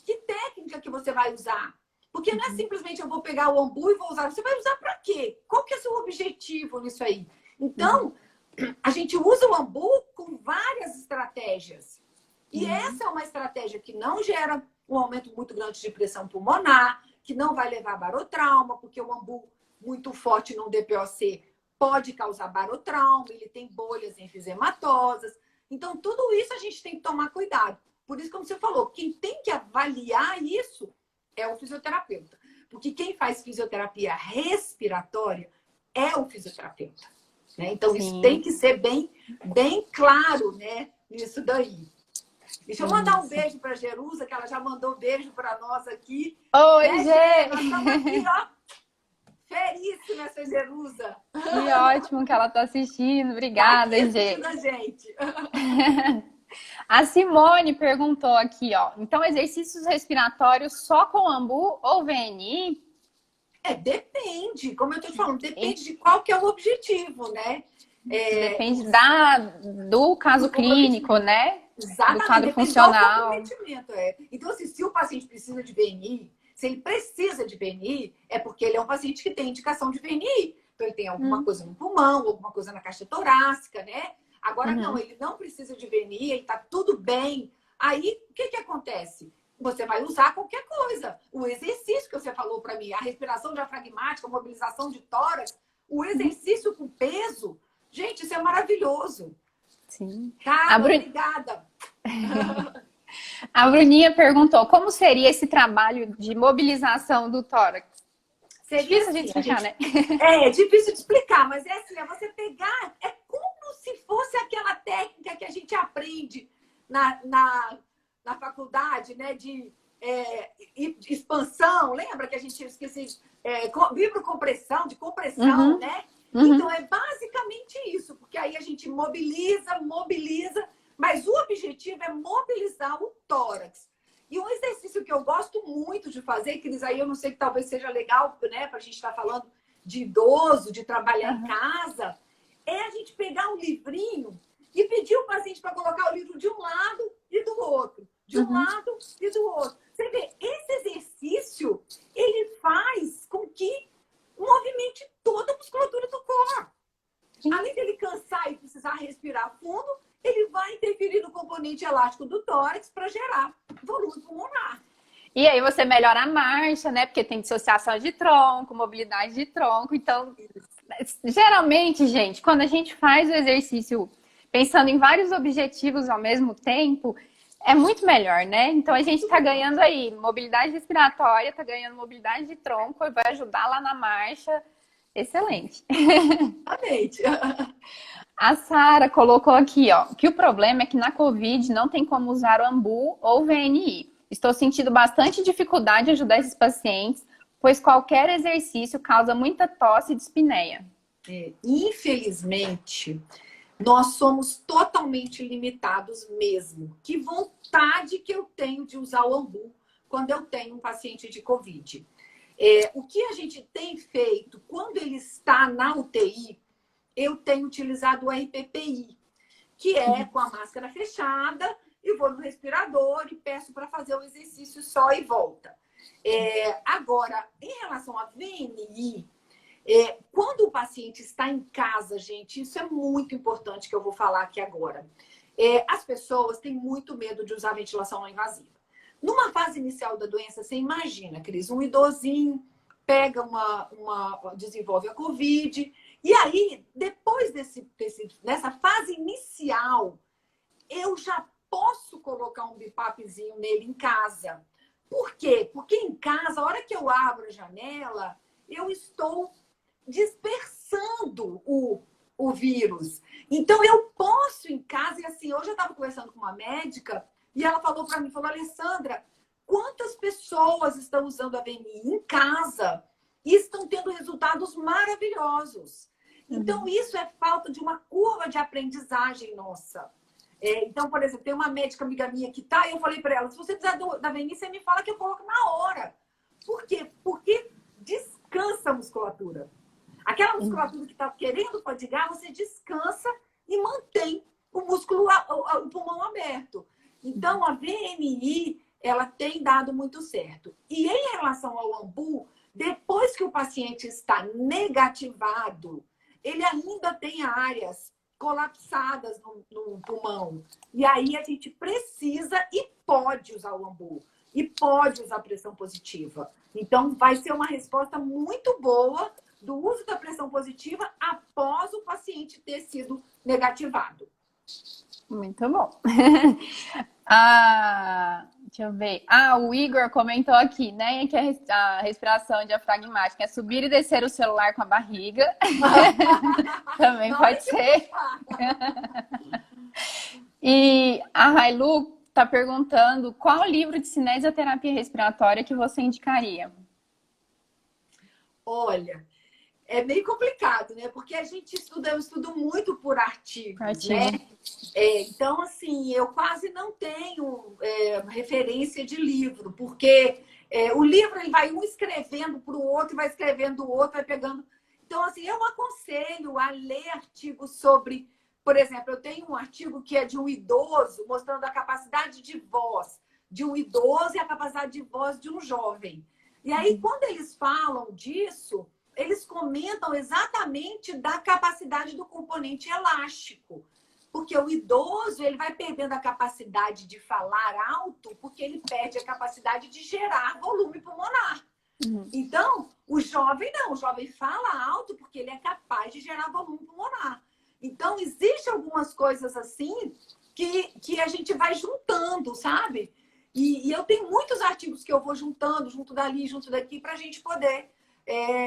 Que técnica que você vai usar? Porque não é simplesmente eu vou pegar o ambu e vou usar. Você vai usar para quê? Qual que é o seu objetivo nisso aí? Então, a gente usa o ambu com várias estratégias. E essa é uma estratégia que não gera um aumento muito grande de pressão pulmonar, que não vai levar a barotrauma, porque o ambu muito forte no DPOC pode causar barotrauma, ele tem bolhas enfisematosas. Então, tudo isso a gente tem que tomar cuidado. Por isso, como você falou, quem tem que avaliar isso é o fisioterapeuta. Porque quem faz fisioterapia respiratória é o fisioterapeuta. Né? Então, isso tem que ser bem, bem claro, né, nisso daí. Deixa eu mandar um beijo para a Jerusa, que ela já mandou beijo para nós aqui. Oi, né, Gê! Nós estamos aqui, ó, feríssima essa Jerusa. Que ótimo que ela tá assistindo. Obrigada, Tá aqui Gê. assistindo a gente. A Simone perguntou aqui, ó. Então, exercícios respiratórios só com ambu ou VNI? Depende. Como eu tô te falando, depende de qual que é o objetivo, né? Depende do caso do clínico, né? Do Exatamente, quadro depende funcional. do comprometimento. Então, assim, se o paciente precisa de VNI, se ele precisa de VNI, é porque ele é um paciente que tem indicação de VNI. Então, ele tem alguma coisa no pulmão, alguma coisa na caixa torácica, né? Agora, não, ele não precisa de VNI, ele tá tudo bem. Aí, o que que acontece? Você vai usar qualquer coisa. O exercício que você falou para mim, a respiração diafragmática, a mobilização de tórax, o exercício com peso, gente, isso é maravilhoso. Sim. Cara, obrigada. A Bruninha perguntou como seria esse trabalho de mobilização do tórax. Seria difícil de explicar, né? É difícil de explicar, mas é assim, é você pegar, é como se fosse aquela técnica que a gente aprende na faculdade, né? De expansão, lembra que a gente esqueci vibrocompressão, de compressão, né? Então é basicamente isso, porque aí a gente mobiliza, mas o objetivo é mobilizar o tórax. E um exercício que eu gosto muito de fazer, Cris, aí eu não sei que talvez seja legal, né, para a gente estar falando de idoso, de trabalhar em casa, é a gente pegar um livrinho e pedir o paciente para colocar o livro de um lado e do outro. De um lado e do outro. Você vê, esse exercício, ele faz com que movimente toda a musculatura do corpo. Além dele cansar e precisar respirar fundo, ele vai interferir no componente elástico do tórax para gerar volume pulmonar. E aí você melhora a marcha, né? Porque tem dissociação de tronco, mobilidade de tronco. Então, geralmente, gente, quando a gente faz o exercício pensando em vários objetivos ao mesmo tempo, é muito melhor, né? Então a gente tá ganhando aí mobilidade respiratória, tá ganhando mobilidade de tronco e vai ajudar lá na marcha. Excelente. Exatamente. A Sara colocou aqui, ó, que o problema é que na Covid não tem como usar o AMBU ou VNI. Estou sentindo bastante dificuldade em ajudar esses pacientes, pois qualquer exercício causa muita tosse e dispneia. Infelizmente, nós somos totalmente limitados mesmo. Que vontade que eu tenho de usar o AMBU quando eu tenho um paciente de Covid. O que a gente tem feito quando ele está na UTI, eu tenho utilizado o RPPI, que é com a máscara fechada, e vou no respirador e peço para fazer o exercício só e volta. Agora, em relação a VNI, quando o paciente está em casa, gente, isso é muito importante que eu vou falar aqui agora. As pessoas têm muito medo de usar ventilação não invasiva. Numa fase inicial da doença, você imagina, Cris, um idosinho pega desenvolve a Covid, e aí, depois dessa fase inicial, eu já posso colocar um BiPAPzinho nele em casa. Por quê? Porque em casa, a hora que eu abro a janela, eu estou dispersando o vírus. Então, eu posso em casa, e assim, hoje eu estava conversando com uma médica, e ela falou para mim, falou, Alessandra, quantas pessoas estão usando a VNI em casa e estão tendo resultados maravilhosos? Então, isso é falta de uma curva de aprendizagem nossa. Então, por exemplo, tem uma médica amiga minha que tá, e eu falei para ela, se você precisar da VNI, você me fala que eu coloco na hora. Por quê? Porque descansa a musculatura. Aquela musculatura que está querendo fadigar, você descansa e mantém o músculo, o pulmão aberto. Então, a VMI, ela tem dado muito certo. E em relação ao AMBU, depois que o paciente está negativado, ele ainda tem áreas colapsadas no pulmão. E aí a gente precisa e pode usar o AMBU. E pode usar pressão positiva. Então, vai ser uma resposta muito boa do uso da pressão positiva após o paciente ter sido negativado. Muito bom. Deixa eu ver. O Igor comentou aqui, né, que a respiração diafragmática é subir e descer o celular com a barriga. Também pode ser. E a Railu está perguntando qual livro de cinesioterapia respiratória que você indicaria? Olha, é meio complicado, né? Porque a gente eu estudo muito por artigos, né? Então, assim, eu quase não tenho referência de livro, porque o livro ele vai um escrevendo para o outro, vai escrevendo o outro, vai pegando. Então, assim, eu aconselho a ler artigos sobre, por exemplo, eu tenho um artigo que é de um idoso, mostrando a capacidade de voz de um idoso e a capacidade de voz de um jovem. E aí, quando eles falam disso, eles comentam exatamente da capacidade do componente elástico. Porque o idoso ele vai perdendo a capacidade de falar alto porque ele perde a capacidade de gerar volume pulmonar. Então, o jovem não. O jovem fala alto porque ele é capaz de gerar volume pulmonar. Então, existem algumas coisas assim que a gente vai juntando, sabe? E eu tenho muitos artigos que eu vou juntando, junto dali, junto daqui, para a gente poder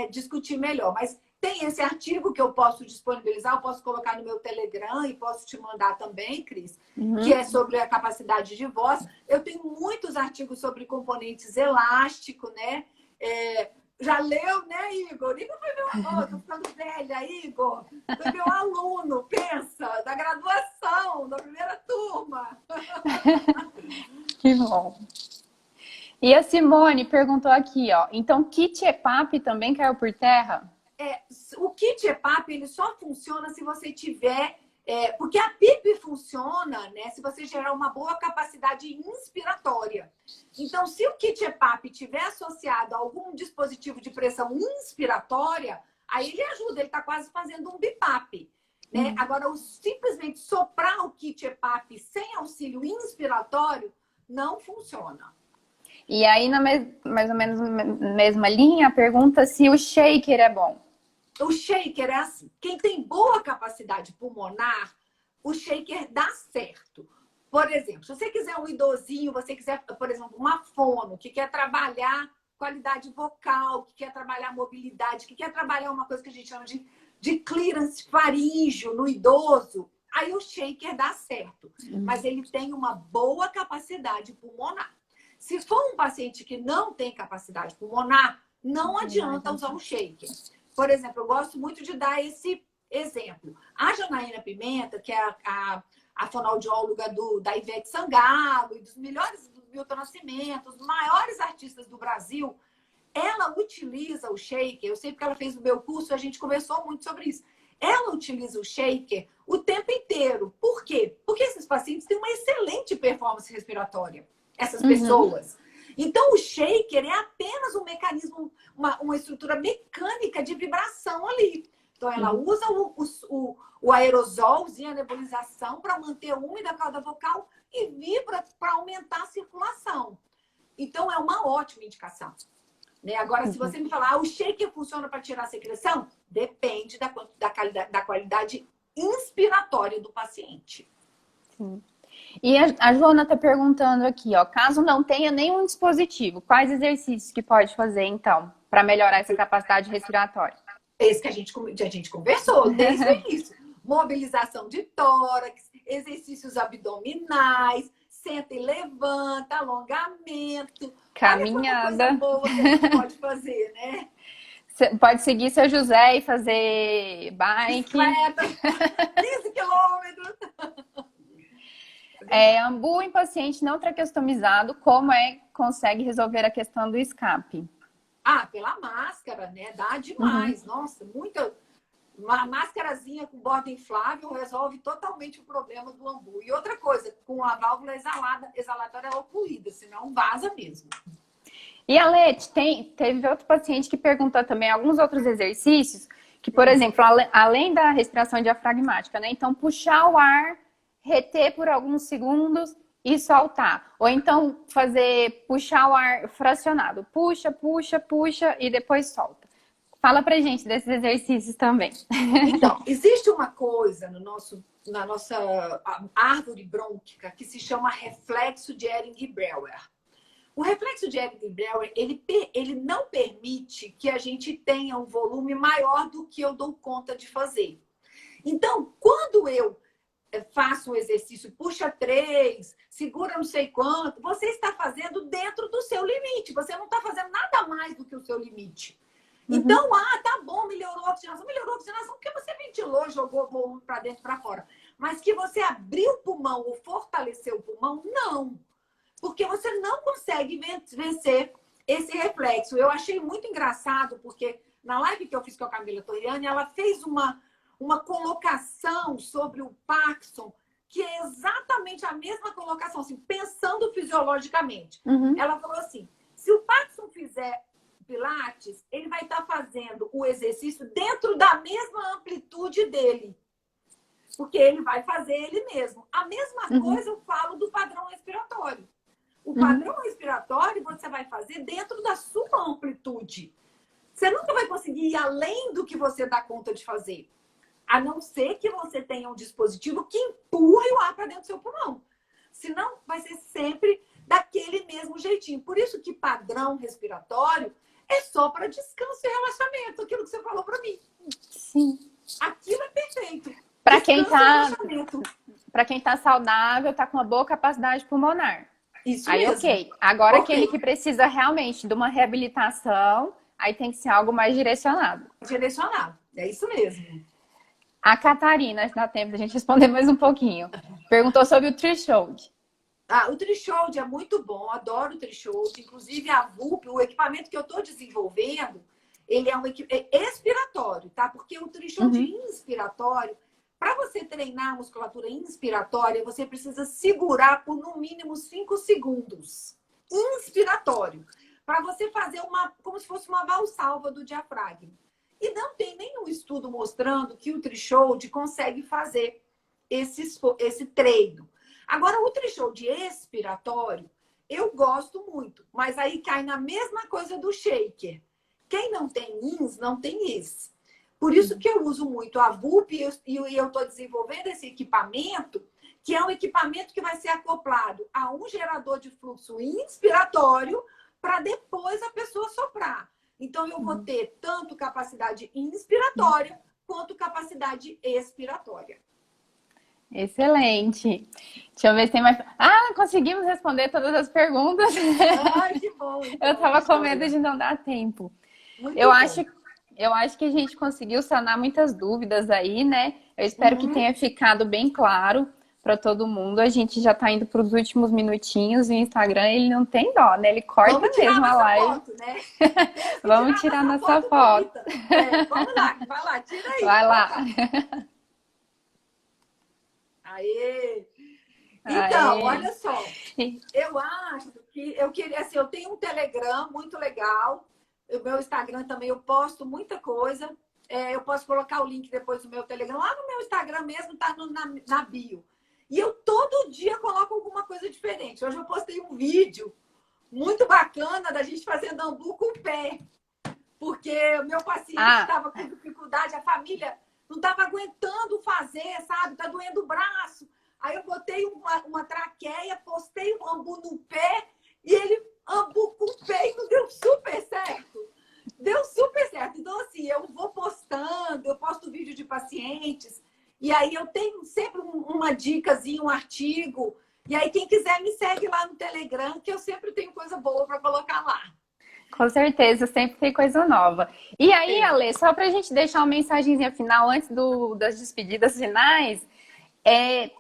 discutir melhor. Mas tem esse artigo que eu posso disponibilizar, eu posso colocar no meu Telegram e posso te mandar também, Cris, que é sobre a capacidade de voz. Eu tenho muitos artigos sobre componentes elásticos, né? Já leu, né, Igor? Igor foi meu... tô ficando velha, Igor. Foi meu aluno, pensa, da graduação, da primeira turma. Que bom. E a Simone perguntou aqui, ó. Então, kit EPAP também caiu por terra? O kit EPAP, ele só funciona se você tiver... porque a PIP funciona, né, se você gerar uma boa capacidade inspiratória. Então, se o kit EPAP estiver associado a algum dispositivo de pressão inspiratória, aí ele ajuda, ele está quase fazendo um BIPAP. Né? Agora, simplesmente soprar o kit EPAP sem auxílio inspiratório não funciona. E aí, mais ou menos na mesma linha, pergunta se o shaker é bom. O shaker é assim, quem tem boa capacidade pulmonar, o shaker dá certo. Por exemplo, se você quiser um idosinho, você quiser, por exemplo, uma fono, que quer trabalhar qualidade vocal, que quer trabalhar mobilidade, que quer trabalhar uma coisa que a gente chama de clearance faríngeo no idoso, aí o shaker dá certo. Mas ele tem uma boa capacidade pulmonar. Se for um paciente que não tem capacidade pulmonar, não adianta usar um shaker. Por exemplo, eu gosto muito de dar esse exemplo. A Janaína Pimenta, que é a fonoaudióloga da Ivete Sangalo e dos melhores do Milton Nascimento, os maiores artistas do Brasil, ela utiliza o shaker. Eu sei porque ela fez o meu curso, a gente conversou muito sobre isso. Ela utiliza o shaker o tempo inteiro. Por quê? Porque esses pacientes têm uma excelente performance respiratória. Essas pessoas. Então, o shaker é apenas um mecanismo, uma estrutura mecânica de vibração ali. Então, ela usa o aerosolzinho, a nebulização, para manter úmida a cauda vocal e vibra para aumentar a circulação. Então, é uma ótima indicação. Né? Agora, se você me falar, o shaker funciona para tirar a secreção? Depende da qualidade inspiratória do paciente. Sim. E a Joana está perguntando aqui, ó, caso não tenha nenhum dispositivo, quais exercícios que pode fazer, então, para melhorar essa capacidade respiratória? Esse que a gente conversou desde o início. Mobilização de tórax, exercícios abdominais, senta e levanta, alongamento. Caminhada. Olha boa que a gente pode fazer, né? Você pode seguir seu José e fazer bike. Bicicleta, 15 quilômetros. AMBU em paciente não traqueostomizado, como consegue resolver a questão do escape? Ah, pela máscara, né? Dá demais. Nossa, muita. Uma máscarazinha com borda inflável resolve totalmente o problema do ambu. E outra coisa, com a válvula exalatória ocluída, senão vaza mesmo. E a Leti, teve outro paciente que perguntou também alguns outros exercícios, que, por exemplo, além da respiração diafragmática, né? Então, puxar o ar, reter por alguns segundos e soltar. Ou então, puxar o ar fracionado. Puxa, puxa, puxa e depois solta. Fala pra gente desses exercícios também. Então, existe uma coisa na nossa árvore brônquica que se chama reflexo de Ehring-Breuer. O reflexo de Ehring-Breuer, ele não permite que a gente tenha um volume maior do que eu dou conta de fazer. Então, quando eu faço um exercício, puxa 3, segura não sei quanto, você está fazendo dentro do seu limite. Você não está fazendo nada mais do que o seu limite. Então, tá bom, melhorou a oxigenação. Melhorou a oxigenação porque você ventilou, jogou o volume para dentro e para fora. Mas que você abriu o pulmão ou fortaleceu o pulmão, não. Porque você não consegue vencer esse reflexo. Eu achei muito engraçado, porque na live que eu fiz com a Camila Torriani, ela fez uma colocação sobre o Parkinson, que é exatamente a mesma colocação, assim, pensando fisiologicamente. Ela falou assim, se o Parkinson fizer Pilates, ele vai estar fazendo o exercício dentro da mesma amplitude dele. Porque ele vai fazer ele mesmo. A mesma coisa eu falo do padrão respiratório. O padrão respiratório você vai fazer dentro da sua amplitude. Você nunca vai conseguir ir além do que você dá conta de fazer. A não ser que você tenha um dispositivo que empurre o ar para dentro do seu pulmão. Senão, vai ser sempre daquele mesmo jeitinho. Por isso que padrão respiratório é só para descanso e relaxamento, aquilo que você falou para mim. Sim. Aquilo é perfeito. Para quem tá saudável, tá com uma boa capacidade pulmonar. Isso aí, mesmo. ok. Agora, aquele que precisa realmente de uma reabilitação, aí tem que ser algo mais direcionado. Direcionado, é isso mesmo. A Catarina, dá tempo da gente responder mais um pouquinho. Perguntou sobre o threshold. O threshold é muito bom, adoro o threshold. Inclusive, a VUP, o equipamento que eu estou desenvolvendo, ele é um equipamento expiratório, tá? Porque o threshold inspiratório, para você treinar a musculatura inspiratória, você precisa segurar por no mínimo 5 segundos. Inspiratório. Para você fazer como se fosse uma valsalva do diafragma. E não tem nenhum estudo mostrando que o threshold consegue fazer esse treino. Agora, o threshold expiratório, eu gosto muito. Mas aí cai na mesma coisa do shaker. Quem não tem INS, não tem IS. Por isso que eu uso muito a VUP e eu estou desenvolvendo esse equipamento, que é um equipamento que vai ser acoplado a um gerador de fluxo inspiratório para depois a pessoa soprar. Então, eu vou ter tanto capacidade inspiratória quanto capacidade expiratória. Excelente. Deixa eu ver se tem mais... conseguimos responder todas as perguntas. Ai, que bom. Então, eu tava com medo de não dar tempo. Eu acho que a gente conseguiu sanar muitas dúvidas aí, né? Eu espero que tenha ficado bem claro para todo mundo. A gente já tá indo para os últimos minutinhos e o Instagram, ele não tem dó, né? Ele corta mesmo a live. Foto, né? Vamos tirar nossa foto. Vamos lá, vai lá, tira aí. Vai lá. Aê! Então, olha só. Eu acho que eu queria, assim, eu tenho um Telegram muito legal. O meu Instagram também, eu posto muita coisa. Eu posso colocar o link depois do meu Telegram. Lá no meu Instagram mesmo, tá na bio. E eu todo dia coloco alguma coisa diferente. Hoje eu postei um vídeo muito bacana da gente fazendo ambu com o pé. Porque o meu paciente estava com dificuldade, a família não estava aguentando fazer, sabe? Tá doendo o braço. Aí eu botei uma traqueia, postei um ambu no pé e ele ambu com o pé e não deu super certo. Deu super certo. Então, assim, eu vou postando, eu posto vídeo de pacientes e aí eu tenho sempre uma dicasinha, um artigo. E aí, quem quiser me segue lá no Telegram, que eu sempre tenho coisa boa para colocar lá. Com certeza, sempre tem coisa nova. E aí, Ale, só para a gente deixar uma mensagenzinha final antes das despedidas finais,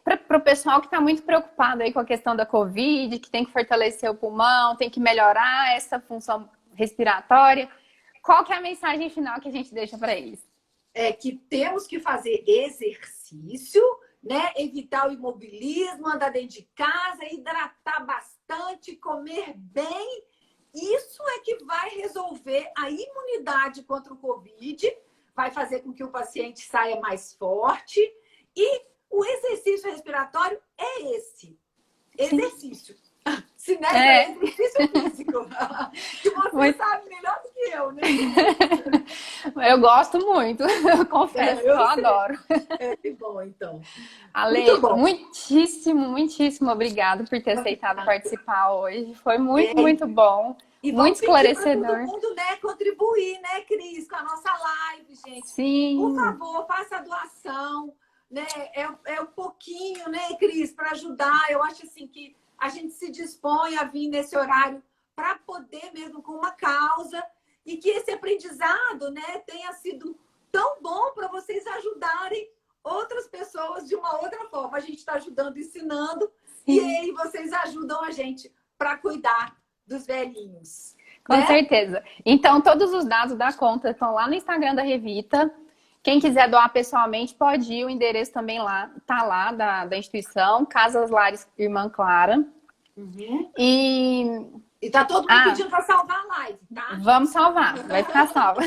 para o pessoal que está muito preocupado aí com a questão da Covid, que tem que fortalecer o pulmão, tem que melhorar essa função respiratória. Qual que é a mensagem final que a gente deixa para eles? É que temos que fazer exercício, né? Evitar o imobilismo, andar dentro de casa, hidratar bastante, comer bem. Isso é que vai resolver a imunidade contra o Covid, vai fazer com que o paciente saia mais forte. E o exercício respiratório é esse. Exercício. Se nega exercício físico. Que você sabe melhor do que eu, né? Eu gosto muito, eu confesso, eu adoro. Que bom, então. Ale, Muito bom. muitíssimo obrigado por ter aceitado participar hoje. Foi muito bom. E muito esclarecedor. Todo mundo, né, contribuir, né, Cris, com a nossa live, gente. Sim. Por favor, faça a doação, né? É um pouquinho, né, Cris, para ajudar. Eu acho assim que a gente se dispõe a vir nesse horário para poder mesmo com uma causa e que esse aprendizado, né, tenha sido tão bom para vocês ajudarem outras pessoas de uma outra forma. A gente está ajudando, ensinando. Sim. E aí vocês ajudam a gente para cuidar dos velhinhos. Com certeza. Então, todos os dados da conta estão lá no Instagram da Revita. Quem quiser doar pessoalmente, pode ir. O endereço também tá lá da instituição, Casas Lares Irmã Clara. Uhum. E tá todo mundo pedindo para salvar a live, tá? Vamos salvar, vai ficar salva.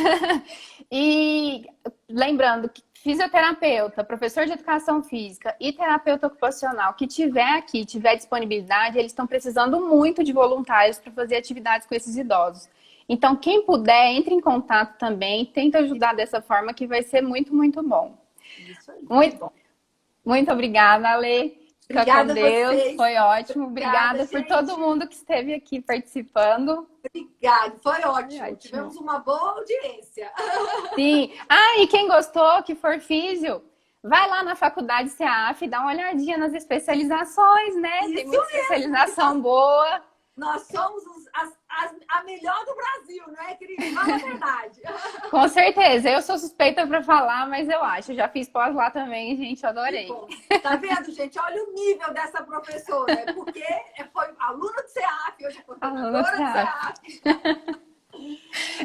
E lembrando que fisioterapeuta, professor de educação física e terapeuta ocupacional que tiver aqui, tiver disponibilidade, eles estão precisando muito de voluntários para fazer atividades com esses idosos. Então, quem puder, entre em contato também, tenta ajudar dessa forma, que vai ser muito bom. Isso aí. Muito obrigada, Ale. Obrigada com Deus, vocês. Foi ótimo. Obrigada por todo mundo que esteve aqui participando. Obrigada, foi ótimo. Tivemos uma boa audiência. Sim. E quem gostou, que for físio, vai lá na faculdade CEAF, dá uma olhadinha nas especializações, né? Isso Tem muita especialização boa. Nós somos a melhor do Brasil, não é, Cris? Fala a verdade. Com certeza. Eu sou suspeita para falar, mas eu acho. Já fiz pós lá também, gente. Adorei. Tá vendo, gente? Olha o nível dessa professora. É porque foi aluna do CEAF, hoje é professora do CEAF.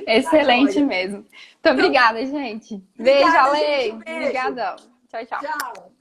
Excelente mesmo. Muito obrigada, gente. Beijo, Ale. Obrigadão. Tchau. Tchau.